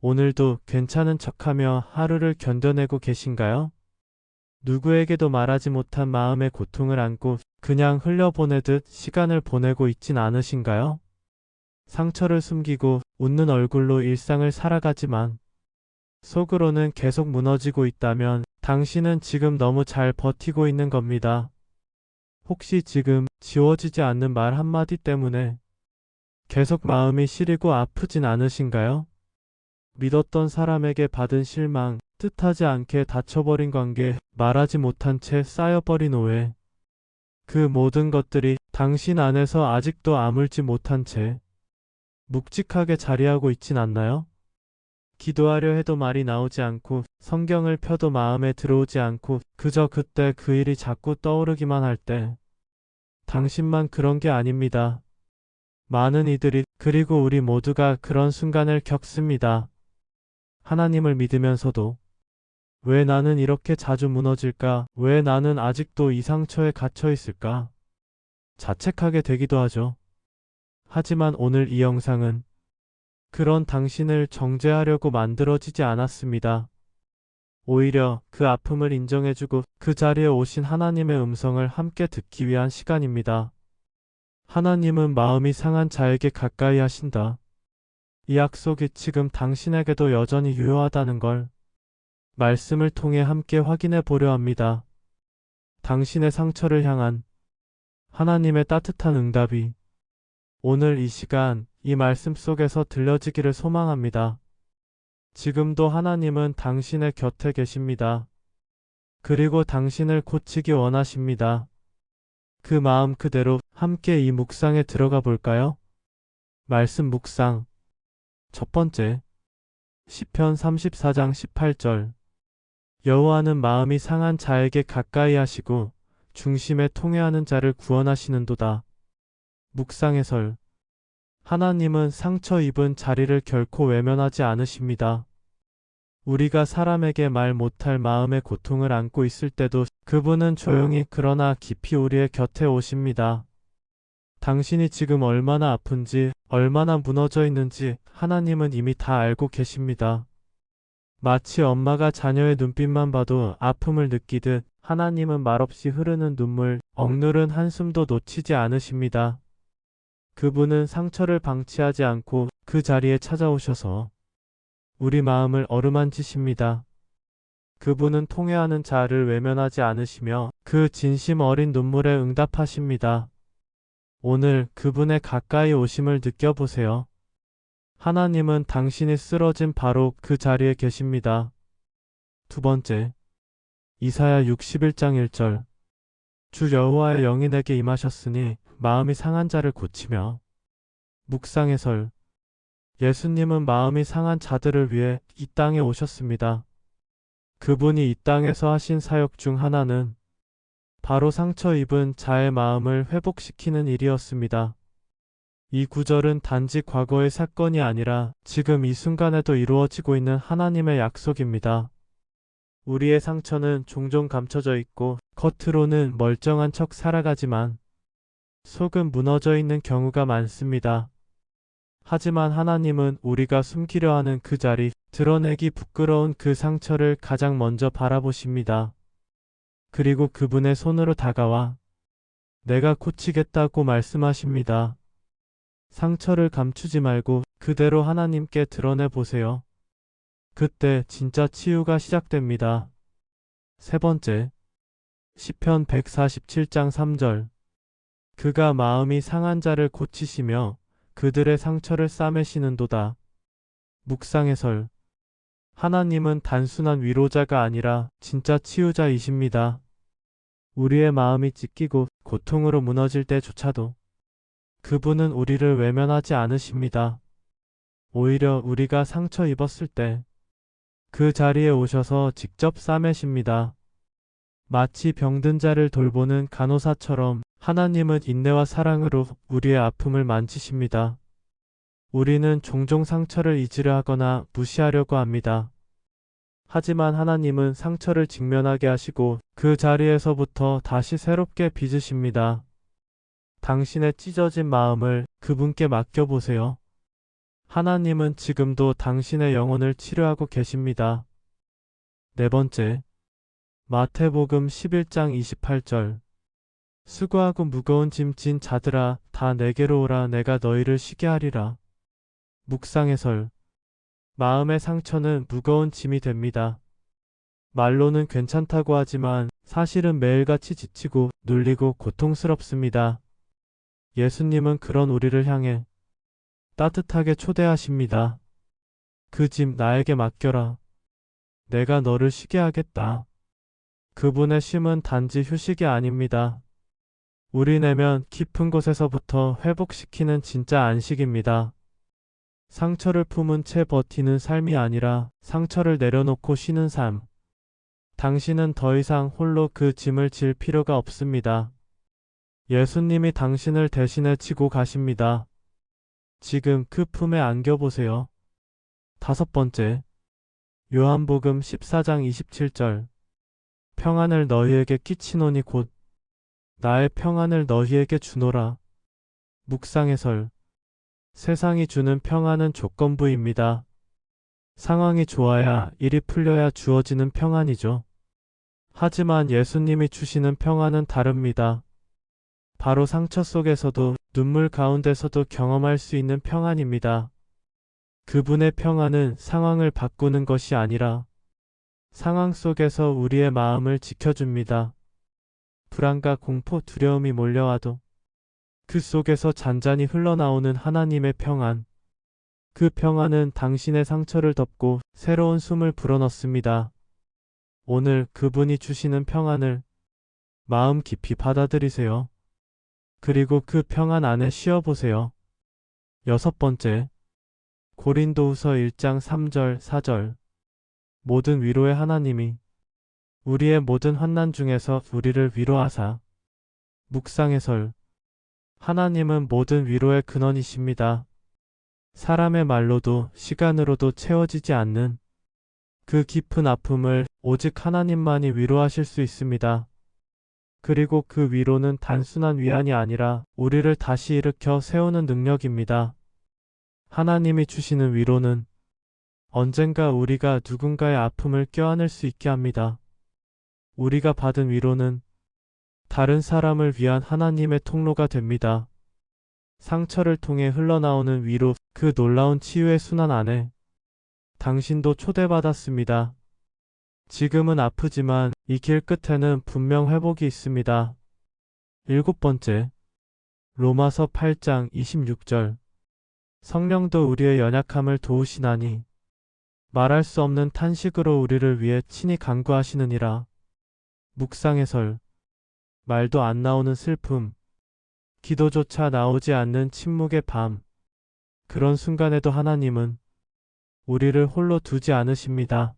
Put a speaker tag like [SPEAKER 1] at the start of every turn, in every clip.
[SPEAKER 1] 오늘도 괜찮은 척하며 하루를 견뎌내고 계신가요? 누구에게도 말하지 못한 마음의 고통을 안고 그냥 흘려보내듯 시간을 보내고 있진 않으신가요? 상처를 숨기고 웃는 얼굴로 일상을 살아가지만 속으로는 계속 무너지고 있다면 당신은 지금 너무 잘 버티고 있는 겁니다. 혹시 지금 지워지지 않는 말 한마디 때문에 계속 마음이 시리고 아프진 않으신가요? 믿었던 사람에게 받은 실망, 뜻하지 않게 다쳐버린 관계, 말하지 못한 채 쌓여버린 오해. 그 모든 것들이 당신 안에서 아직도 아물지 못한 채 묵직하게 자리하고 있진 않나요? 기도하려 해도 말이 나오지 않고 성경을 펴도 마음에 들어오지 않고 그저 그때 그 일이 자꾸 떠오르기만 할 때 당신만 그런 게 아닙니다. 많은 이들이 그리고 우리 모두가 그런 순간을 겪습니다. 하나님을 믿으면서도 왜 나는 이렇게 자주 무너질까? 왜 나는 아직도 이 상처에 갇혀 있을까? 자책하게 되기도 하죠. 하지만 오늘 이 영상은 그런 당신을 정죄하려고 만들어지지 않았습니다. 오히려 그 아픔을 인정해주고 그 자리에 오신 하나님의 음성을 함께 듣기 위한 시간입니다. 하나님은 마음이 상한 자에게 가까이 하신다. 이 약속이 지금 당신에게도 여전히 유효하다는 걸 말씀을 통해 함께 확인해 보려 합니다. 당신의 상처를 향한 하나님의 따뜻한 응답이 오늘 이 시간 이 말씀 속에서 들려지기를 소망합니다. 지금도 하나님은 당신의 곁에 계십니다. 그리고 당신을 고치기 원하십니다. 그 마음 그대로 함께 이 묵상에 들어가 볼까요? 말씀 묵상. 첫 번째, 시편 34장 18절. 여호와는 마음이 상한 자에게 가까이 하시고 중심에 통회하는 자를 구원하시는도다. 묵상 해설. 하나님은 상처 입은 자리를 결코 외면하지 않으십니다. 우리가 사람에게 말 못할 마음의 고통을 안고 있을 때도 그분은 조용히 그러나 깊이 우리의 곁에 오십니다. 당신이 지금 얼마나 아픈지, 얼마나 무너져 있는지 하나님은 이미 다 알고 계십니다. 마치 엄마가 자녀의 눈빛만 봐도 아픔을 느끼듯 하나님은 말없이 흐르는 눈물, 억누른 한숨도 놓치지 않으십니다. 그분은 상처를 방치하지 않고 그 자리에 찾아오셔서 우리 마음을 어루만지십니다. 그분은 통회하는 자를 외면하지 않으시며 그 진심 어린 눈물에 응답하십니다. 오늘 그분의 가까이 오심을 느껴보세요. 하나님은 당신이 쓰러진 바로 그 자리에 계십니다. 두 번째, 이사야 61장 1절. 주 여호와의 영이 내게 임하셨으니 마음이 상한 자를 고치며. 묵상 해설. 예수님은 마음이 상한 자들을 위해 이 땅에 오셨습니다. 그분이 이 땅에서 하신 사역 중 하나는 바로 상처 입은 자의 마음을 회복시키는 일이었습니다. 이 구절은 단지 과거의 사건이 아니라 지금 이 순간에도 이루어지고 있는 하나님의 약속입니다. 우리의 상처는 종종 감춰져 있고 겉으로는 멀쩡한 척 살아가지만 속은 무너져 있는 경우가 많습니다. 하지만 하나님은 우리가 숨기려 하는 그 자리, 드러내기 부끄러운 그 상처를 가장 먼저 바라보십니다. 그리고 그분의 손으로 다가와 내가 고치겠다고 말씀하십니다. 상처를 감추지 말고 그대로 하나님께 드러내 보세요. 그때 진짜 치유가 시작됩니다. 세 번째, 시편 147장 3절. 그가 마음이 상한 자를 고치시며 그들의 상처를 싸매시는도다. 묵상 해설. 하나님은 단순한 위로자가 아니라 진짜 치유자이십니다. 우리의 마음이 찢기고 고통으로 무너질 때조차도 그분은 우리를 외면하지 않으십니다. 오히려 우리가 상처 입었을 때 그 자리에 오셔서 직접 싸매십니다. 마치 병든 자를 돌보는 간호사처럼 하나님은 인내와 사랑으로 우리의 아픔을 만지십니다. 우리는 종종 상처를 잊으려 하거나 무시하려고 합니다. 하지만 하나님은 상처를 직면하게 하시고 그 자리에서부터 다시 새롭게 빚으십니다. 당신의 찢어진 마음을 그분께 맡겨보세요. 하나님은 지금도 당신의 영혼을 치료하고 계십니다. 네 번째, 마태복음 11장 28절. 수고하고 무거운 짐 진 자들아 다 내게로 오라 내가 너희를 쉬게 하리라. 묵상 해설. 마음의 상처는 무거운 짐이 됩니다. 말로는 괜찮다고 하지만 사실은 매일같이 지치고 눌리고 고통스럽습니다. 예수님은 그런 우리를 향해 따뜻하게 초대하십니다. 그 짐 나에게 맡겨라. 내가 너를 쉬게 하겠다. 그분의 쉼은 단지 휴식이 아닙니다. 우리 내면 깊은 곳에서부터 회복시키는 진짜 안식입니다. 상처를 품은 채 버티는 삶이 아니라 상처를 내려놓고 쉬는 삶. 당신은 더 이상 홀로 그 짐을 질 필요가 없습니다. 예수님이 당신을 대신해 지고 가십니다. 지금 그 품에 안겨보세요. 다섯 번째, 요한복음 14장 27절. 평안을 너희에게 끼치노니 곧 나의 평안을 너희에게 주노라. 묵상 해설. 세상이 주는 평안은 조건부입니다. 상황이 좋아야 일이 풀려야 주어지는 평안이죠. 하지만 예수님이 주시는 평안은 다릅니다. 바로 상처 속에서도 눈물 가운데서도 경험할 수 있는 평안입니다. 그분의 평안은 상황을 바꾸는 것이 아니라 상황 속에서 우리의 마음을 지켜줍니다. 불안과 공포, 두려움이 몰려와도 그 속에서 잔잔히 흘러나오는 하나님의 평안. 그 평안은 당신의 상처를 덮고 새로운 숨을 불어넣습니다. 오늘 그분이 주시는 평안을 마음 깊이 받아들이세요. 그리고 그 평안 안에 쉬어보세요. 여섯 번째, 고린도후서 1장 3절 4절. 모든 위로의 하나님이 우리의 모든 환난 중에서 우리를 위로하사. 묵상 해설. 하나님은 모든 위로의 근원이십니다. 사람의 말로도 시간으로도 채워지지 않는 그 깊은 아픔을 오직 하나님만이 위로하실 수 있습니다. 그리고 그 위로는 단순한 위안이 아니라 우리를 다시 일으켜 세우는 능력입니다. 하나님이 주시는 위로는 언젠가 우리가 누군가의 아픔을 껴안을 수 있게 합니다. 우리가 받은 위로는 다른 사람을 위한 하나님의 통로가 됩니다. 상처를 통해 흘러나오는 위로, 그 놀라운 치유의 순환 안에 당신도 초대받았습니다. 지금은 아프지만 이 길 끝에는 분명 회복이 있습니다. 일곱 번째, 로마서 8장 26절. 성령도 우리의 연약함을 도우시나니 말할 수 없는 탄식으로 우리를 위해 친히 간구하시느니라. 묵상 해설. 말도 안 나오는 슬픔, 기도조차 나오지 않는 침묵의 밤. 그런 순간에도 하나님은 우리를 홀로 두지 않으십니다.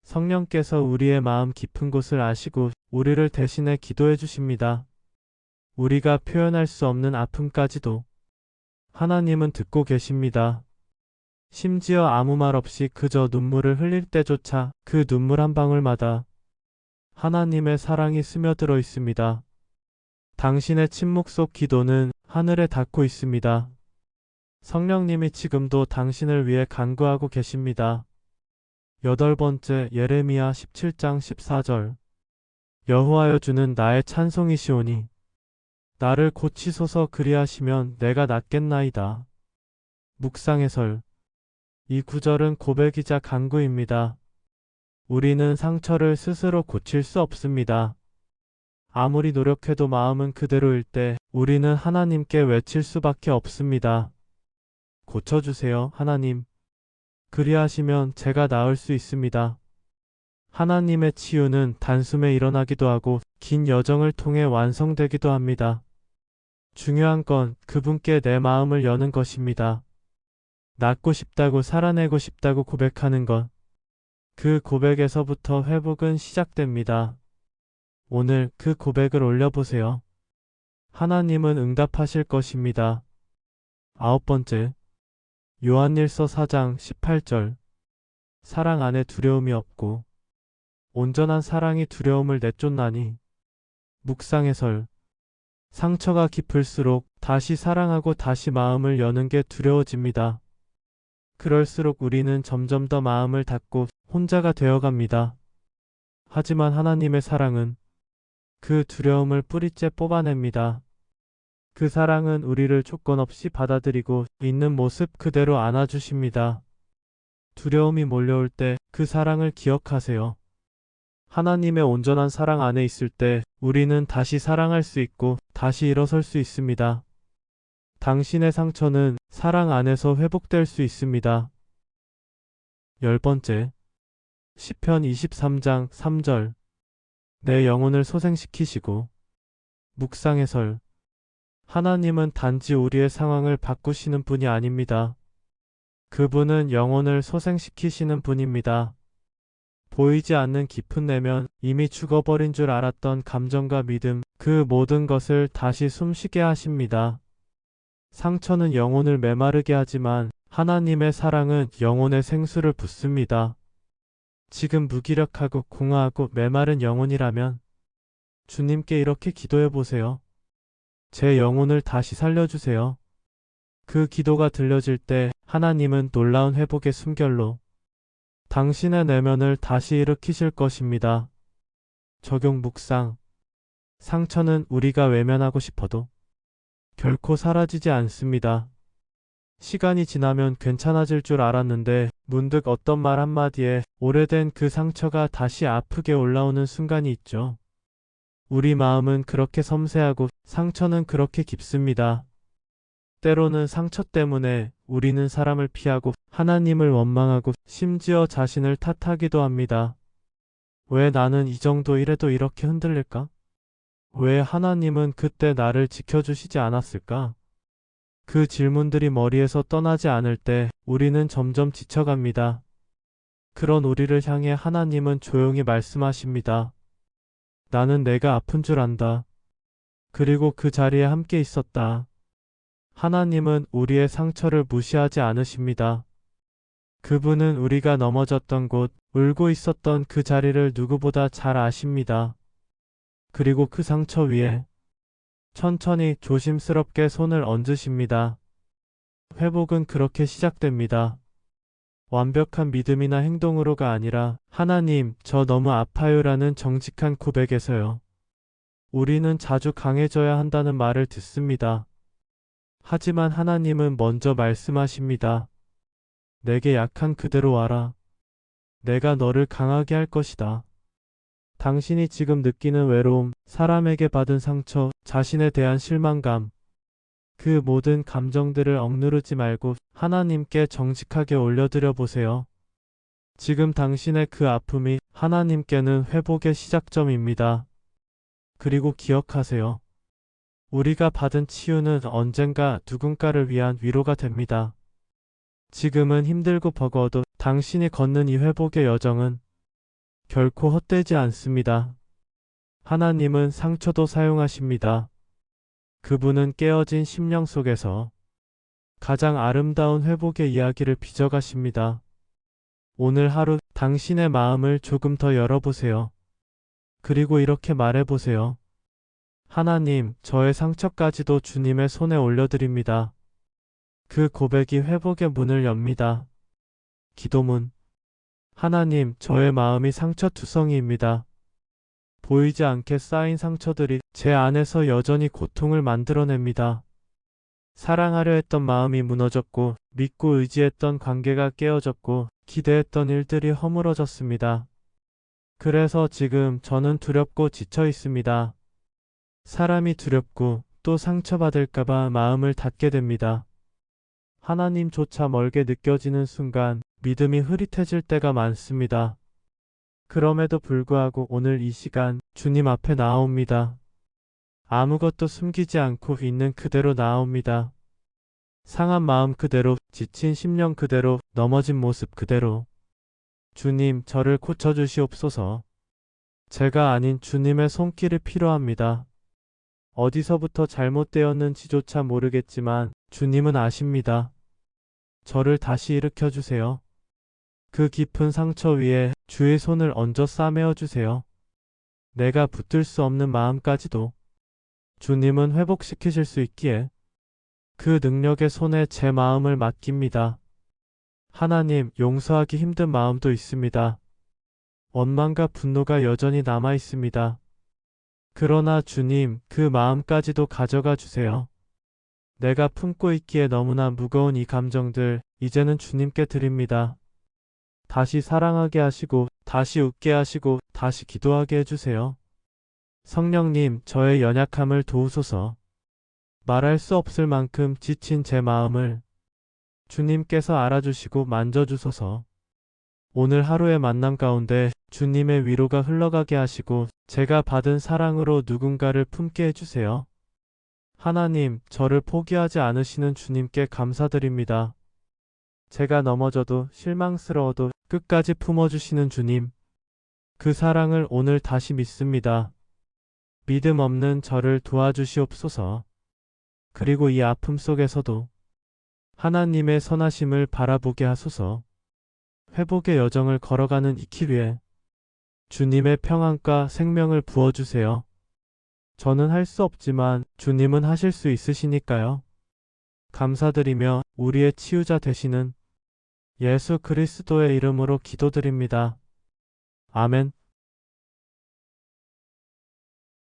[SPEAKER 1] 성령께서 우리의 마음 깊은 곳을 아시고 우리를 대신해 기도해 주십니다. 우리가 표현할 수 없는 아픔까지도 하나님은 듣고 계십니다. 심지어 아무 말 없이 그저 눈물을 흘릴 때조차 그 눈물 한 방울마다 하나님의 사랑이 스며들어 있습니다. 당신의 침묵 속 기도는 하늘에 닿고 있습니다. 성령님이 지금도 당신을 위해 간구하고 계십니다. 여덟 번째, 예레미야 17장 14절. 여호와여 주는 나의 찬송이시오니 나를 고치소서 그리하시면 내가 낫겠나이다. 묵상 해설. 이 구절은 고백이자 간구입니다. 우리는 상처를 스스로 고칠 수 없습니다. 아무리 노력해도 마음은 그대로일 때 우리는 하나님께 외칠 수밖에 없습니다. 고쳐주세요, 하나님. 그리하시면 제가 나을 수 있습니다. 하나님의 치유는 단숨에 일어나기도 하고 긴 여정을 통해 완성되기도 합니다. 중요한 건 그분께 내 마음을 여는 것입니다. 낫고 싶다고 살아내고 싶다고 고백하는 것. 그 고백에서부터 회복은 시작됩니다. 오늘 그 고백을 올려보세요. 하나님은 응답하실 것입니다. 아홉 번째, 요한일서 4장 18절. 사랑 안에 두려움이 없고 온전한 사랑이 두려움을 내쫓나니. 묵상 해설. 상처가 깊을수록 다시 사랑하고 다시 마음을 여는 게 두려워집니다. 그럴수록 우리는 점점 더 마음을 닫고 혼자가 되어갑니다. 하지만 하나님의 사랑은 그 두려움을 뿌리째 뽑아냅니다. 그 사랑은 우리를 조건 없이 받아들이고 있는 모습 그대로 안아주십니다. 두려움이 몰려올 때 그 사랑을 기억하세요. 하나님의 온전한 사랑 안에 있을 때 우리는 다시 사랑할 수 있고 다시 일어설 수 있습니다. 당신의 상처는 사랑 안에서 회복될 수 있습니다. 10번째, 시편 23장 3절. 내 영혼을 소생시키시고. 묵상 해설. 하나님은 단지 우리의 상황을 바꾸시는 분이 아닙니다. 그분은 영혼을 소생시키시는 분입니다. 보이지 않는 깊은 내면, 이미 죽어버린 줄 알았던 감정과 믿음, 그 모든 것을 다시 숨쉬게 하십니다. 상처는 영혼을 메마르게 하지만 하나님의 사랑은 영혼의 생수를 붓습니다. 지금 무기력하고 공허하고 메마른 영혼이라면 주님께 이렇게 기도해 보세요. 제 영혼을 다시 살려주세요. 그 기도가 들려질 때 하나님은 놀라운 회복의 숨결로 당신의 내면을 다시 일으키실 것입니다. 적용 묵상. 상처는 우리가 외면하고 싶어도 결코 사라지지 않습니다. 시간이 지나면 괜찮아질 줄 알았는데 문득 어떤 말 한마디에 오래된 그 상처가 다시 아프게 올라오는 순간이 있죠. 우리 마음은 그렇게 섬세하고 상처는 그렇게 깊습니다. 때로는 상처 때문에 우리는 사람을 피하고 하나님을 원망하고 심지어 자신을 탓하기도 합니다. 왜 나는 이 정도 이래도 이렇게 흔들릴까? 왜 하나님은 그때 나를 지켜주시지 않았을까? 그 질문들이 머리에서 떠나지 않을 때 우리는 점점 지쳐갑니다. 그런 우리를 향해 하나님은 조용히 말씀하십니다. 나는 내가 아픈 줄 안다. 그리고 그 자리에 함께 있었다. 하나님은 우리의 상처를 무시하지 않으십니다. 그분은 우리가 넘어졌던 곳, 울고 있었던 그 자리를 누구보다 잘 아십니다. 그리고 그 상처 위에 천천히 조심스럽게 손을 얹으십니다. 회복은 그렇게 시작됩니다. 완벽한 믿음이나 행동으로가 아니라 하나님, 저 너무 아파요라는 정직한 고백에서요. 우리는 자주 강해져야 한다는 말을 듣습니다. 하지만 하나님은 먼저 말씀하십니다. 내게 약한 그대로 와라. 내가 너를 강하게 할 것이다. 당신이 지금 느끼는 외로움, 사람에게 받은 상처, 자신에 대한 실망감, 그 모든 감정들을 억누르지 말고 하나님께 정직하게 올려드려 보세요. 지금 당신의 그 아픔이 하나님께는 회복의 시작점입니다. 그리고 기억하세요. 우리가 받은 치유는 언젠가 누군가를 위한 위로가 됩니다. 지금은 힘들고 버거워도 당신이 걷는 이 회복의 여정은 결코 헛되지 않습니다. 하나님은 상처도 사용하십니다. 그분은 깨어진 심령 속에서 가장 아름다운 회복의 이야기를 빚어가십니다. 오늘 하루 당신의 마음을 조금 더 열어보세요. 그리고 이렇게 말해보세요. 하나님, 저의 상처까지도 주님의 손에 올려드립니다. 그 고백이 회복의 문을 엽니다. 기도문. 하나님, 저의 마음이 상처투성이입니다. 보이지 않게 쌓인 상처들이 제 안에서 여전히 고통을 만들어냅니다. 사랑하려 했던 마음이 무너졌고, 믿고 의지했던 관계가 깨어졌고, 기대했던 일들이 허물어졌습니다. 그래서 지금 저는 두렵고 지쳐 있습니다. 사람이 두렵고 또 상처받을까봐 마음을 닫게 됩니다. 하나님조차 멀게 느껴지는 순간 믿음이 흐릿해질 때가 많습니다. 그럼에도 불구하고 오늘 이 시간 주님 앞에 나아옵니다. 아무것도 숨기지 않고 있는 그대로 나아옵니다. 상한 마음 그대로, 지친 심령 그대로, 넘어진 모습 그대로. 주님, 저를 고쳐주시옵소서. 제가 아닌 주님의 손길이 필요합니다. 어디서부터 잘못되었는지조차 모르겠지만 주님은 아십니다. 저를 다시 일으켜주세요. 그 깊은 상처 위에 주의 손을 얹어 싸매어 주세요. 내가 붙들 수 없는 마음까지도 주님은 회복시키실 수 있기에 그 능력의 손에 제 마음을 맡깁니다. 하나님, 용서하기 힘든 마음도 있습니다. 원망과 분노가 여전히 남아 있습니다. 그러나 주님, 그 마음까지도 가져가 주세요. 내가 품고 있기에 너무나 무거운 이 감정들, 이제는 주님께 드립니다. 다시 사랑하게 하시고, 다시 웃게 하시고, 다시 기도하게 해주세요. 성령님, 저의 연약함을 도우소서. 말할 수 없을 만큼 지친 제 마음을 주님께서 알아주시고 만져주소서. 오늘 하루의 만남 가운데 주님의 위로가 흘러가게 하시고 제가 받은 사랑으로 누군가를 품게 해주세요. 하나님, 저를 포기하지 않으시는 주님께 감사드립니다. 제가 넘어져도 실망스러워도 끝까지 품어주시는 주님. 그 사랑을 오늘 다시 믿습니다. 믿음 없는 저를 도와주시옵소서. 그리고 이 아픔 속에서도 하나님의 선하심을 바라보게 하소서. 회복의 여정을 걸어가는 이 길 위에 주님의 평안과 생명을 부어주세요. 저는 할 수 없지만 주님은 하실 수 있으시니까요. 감사드리며 우리의 치유자 되시는 예수 그리스도의 이름으로 기도드립니다. 아멘.